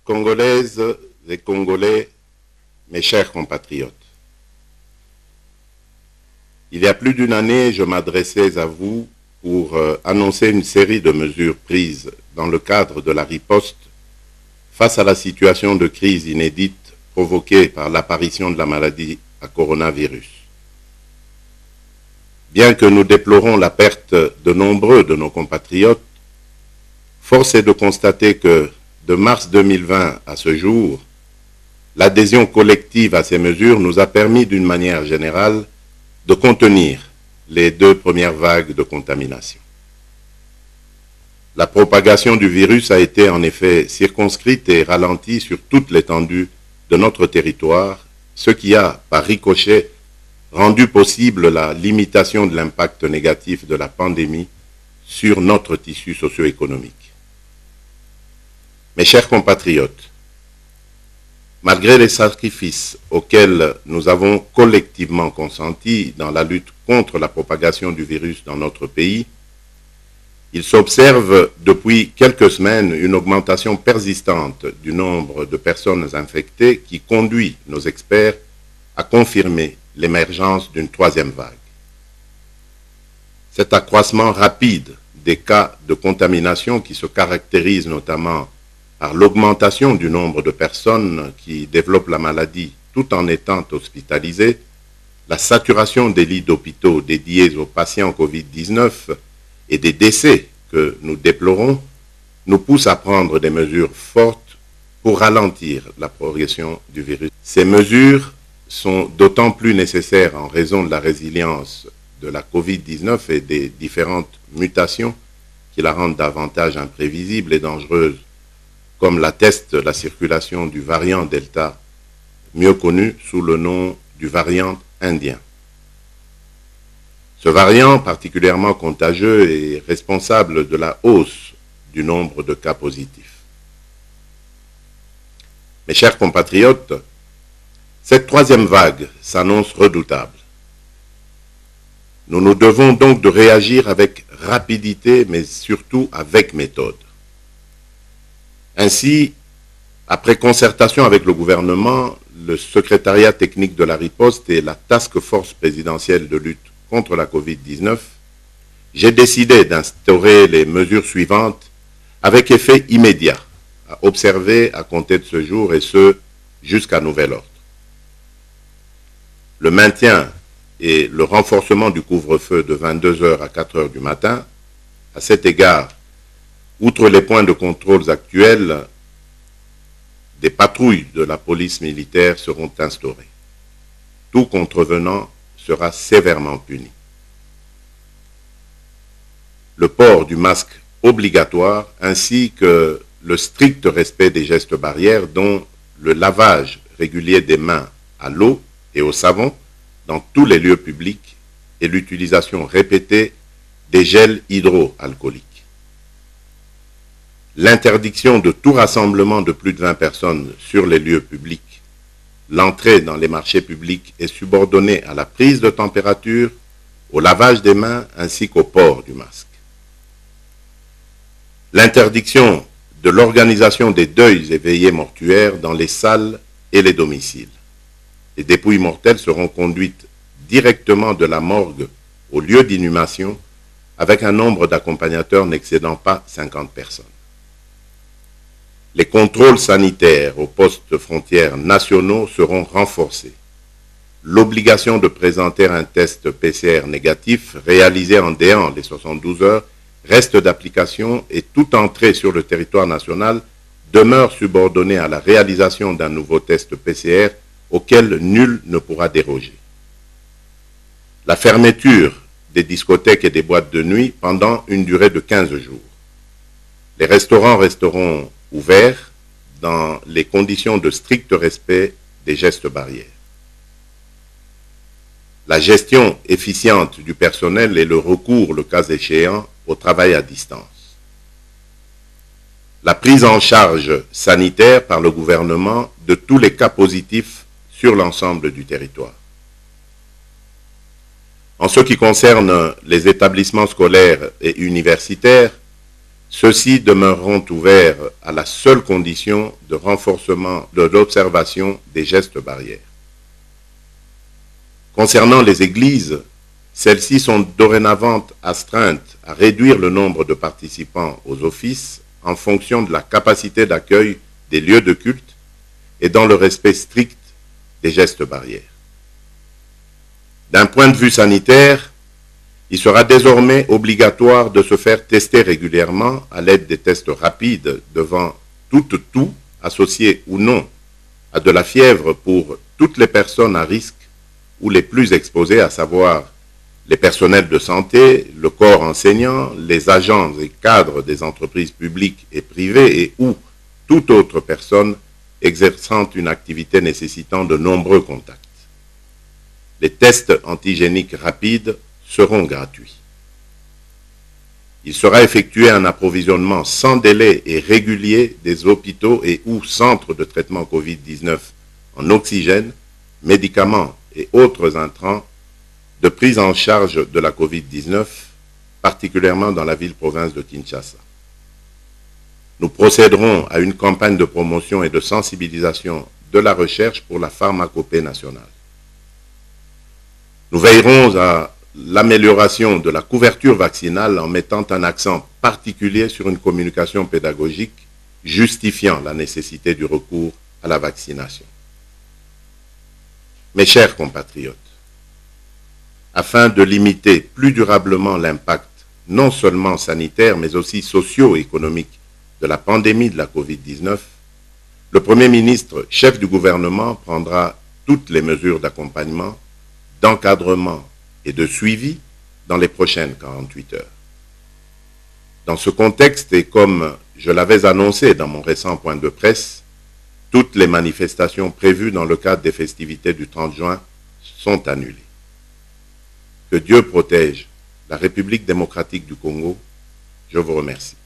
Congolaises et Congolais, mes chers compatriotes, il y a plus d'une année, je m'adressais à vous pour annoncer une série de mesures prises dans le cadre de la riposte face à la situation de crise inédite provoquée par l'apparition de la maladie à coronavirus. Bien que nous déplorons la perte de nombreux de nos compatriotes, force est de constater que, de mars 2020 à ce jour, l'adhésion collective à ces mesures nous a permis d'une manière générale de contenir les 2 premières vagues de contamination. La propagation du virus a été en effet circonscrite et ralentie sur toute l'étendue de notre territoire, ce qui a, par ricochet, rendu possible la limitation de l'impact négatif de la pandémie sur notre tissu socio-économique. Mes chers compatriotes, malgré les sacrifices auxquels nous avons collectivement consenti dans la lutte contre la propagation du virus dans notre pays, il s'observe depuis quelques semaines une augmentation persistante du nombre de personnes infectées qui conduit nos experts à confirmer l'émergence d'une 3e vague. Cet accroissement rapide des cas de contamination qui se caractérise notamment par l'augmentation du nombre de personnes qui développent la maladie tout en étant hospitalisées, la saturation des lits d'hôpitaux dédiés aux patients Covid-19 et des décès que nous déplorons, nous pousse à prendre des mesures fortes pour ralentir la progression du virus. Ces mesures sont d'autant plus nécessaires en raison de la résilience de la Covid-19 et des différentes mutations qui la rendent davantage imprévisible et dangereuse, comme l'atteste la circulation du variant Delta, mieux connu sous le nom du variant indien. Ce variant particulièrement contagieux est responsable de la hausse du nombre de cas positifs. Mes chers compatriotes, cette 3e vague s'annonce redoutable. Nous nous devons donc de réagir avec rapidité, mais surtout avec méthode. Ainsi, après concertation avec le gouvernement, le secrétariat technique de la riposte et la task force présidentielle de lutte contre la Covid-19, j'ai décidé d'instaurer les mesures suivantes avec effet immédiat à observer à compter de ce jour et ce jusqu'à nouvel ordre. Le maintien et le renforcement du couvre-feu de 22 h à 4 h du matin. À cet égard, outre les points de contrôle actuels, des patrouilles de la police militaire seront instaurées. Tout contrevenant sera sévèrement puni. Le port du masque obligatoire ainsi que le strict respect des gestes barrières, dont le lavage régulier des mains à l'eau et au savon dans tous les lieux publics et l'utilisation répétée des gels hydroalcooliques. L'interdiction de tout rassemblement de plus de 20 personnes sur les lieux publics. L'entrée dans les marchés publics est subordonnée à la prise de température, au lavage des mains ainsi qu'au port du masque. L'interdiction de l'organisation des deuils et veillées mortuaires dans les salles et les domiciles. Les dépouilles mortelles seront conduites directement de la morgue au lieu d'inhumation avec un nombre d'accompagnateurs n'excédant pas 50 personnes. Les contrôles sanitaires aux postes frontières nationaux seront renforcés. L'obligation de présenter un test PCR négatif réalisé en déant les 72 heures reste d'application et toute entrée sur le territoire national demeure subordonnée à la réalisation d'un nouveau test PCR auquel nul ne pourra déroger. La fermeture des discothèques et des boîtes de nuit pendant une durée de 15 jours. Les restaurants resteront ouverts dans les conditions de strict respect des gestes barrières. La gestion efficiente du personnel et le recours, le cas échéant, au travail à distance. La prise en charge sanitaire par le gouvernement de tous les cas positifs sur l'ensemble du territoire. En ce qui concerne les établissements scolaires et universitaires, Ceux-ci demeureront ouverts à la seule condition de renforcement de l'observation des gestes barrières. Concernant les églises, celles-ci sont dorénavant astreintes à réduire le nombre de participants aux offices en fonction de la capacité d'accueil des lieux de culte et dans le respect strict des gestes barrières. D'un point de vue sanitaire, il sera désormais obligatoire de se faire tester régulièrement à l'aide des tests rapides devant toute toux, associée ou non à de la fièvre pour toutes les personnes à risque ou les plus exposées, à savoir les personnels de santé, le corps enseignant, les agents et cadres des entreprises publiques et privées et ou toute autre personne exerçant une activité nécessitant de nombreux contacts. Les tests antigéniques rapides seront gratuits. Il sera effectué un approvisionnement sans délai et régulier des hôpitaux et ou centres de traitement Covid-19 en oxygène, médicaments et autres intrants de prise en charge de la Covid-19, particulièrement dans la ville-province de Kinshasa. Nous procéderons à une campagne de promotion et de sensibilisation de la recherche pour la pharmacopée nationale. Nous veillerons à l'amélioration de la couverture vaccinale en mettant un accent particulier sur une communication pédagogique justifiant la nécessité du recours à la vaccination. Mes chers compatriotes, afin de limiter plus durablement l'impact non seulement sanitaire mais aussi socio-économique de la pandémie de la Covid-19, le Premier ministre, chef du gouvernement, prendra toutes les mesures d'accompagnement, d'encadrement et de suivi dans les prochaines 48 heures. Dans ce contexte, et comme je l'avais annoncé dans mon récent point de presse, toutes les manifestations prévues dans le cadre des festivités du 30 juin sont annulées. Que Dieu protège la République démocratique du Congo. Je vous remercie.